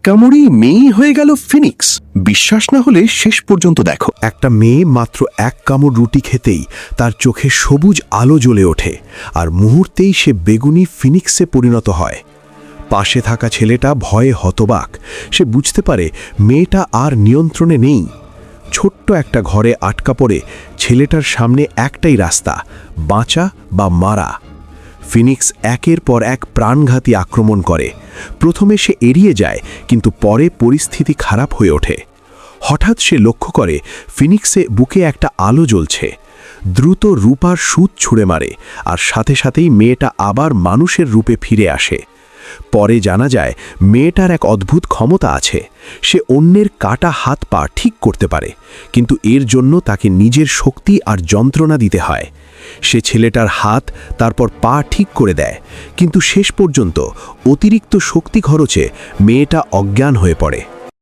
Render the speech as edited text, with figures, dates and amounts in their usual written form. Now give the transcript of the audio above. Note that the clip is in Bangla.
কামড়েই মেয়েই হয়ে গেল ফিনিক্স। বিশ্বাস না হলে শেষ পর্যন্ত দেখো। একটা মেয়ে মাত্র এক কামড় রুটি খেতেই তার চোখে সবুজ আলো জ্বলে ওঠে, আর মুহূর্তেই সে বেগুনি ফিনিক্সে পরিণত হয়। পাশে থাকা ছেলেটা ভয়ে হতবাক। সে বুঝতে পারে মেয়েটা আর নিয়ন্ত্রণে নেই। ছোট্ট একটা ঘরে আটকা পড়ে ছেলেটার সামনে একটাই রাস্তা, বাঁচা বা মারা। ফিনিক্স একের পর এক প্রাণঘাতী আক্রমণ করে। প্রথমে সে এড়িয়ে যায়, কিন্তু পরে পরিস্থিতি খারাপ হয়ে ওঠে। হঠাৎ সে লক্ষ্য করে ফিনিক্সে বুকে একটা আলো জ্বলছে। দ্রুত রূপার সুত ছুঁড়ে মারে, আর সাথে সাথেই মেয়েটা আবার মানুষের রূপে ফিরে আসে। পরে জানা যায় মেয়েটার এক অদ্ভুত ক্ষমতা আছে। সে অন্যের কাটা হাত পা ঠিক করতে পারে, কিন্তু এর জন্য তাকে নিজের শক্তি আর যন্ত্রণা দিতে হয়। সে ছেলেটার হাত, তারপর পা ঠিক করে দেয়, কিন্তু শেষ পর্যন্ত অতিরিক্ত শক্তি খরচে মেয়েটা অজ্ঞান হয়ে পড়ে।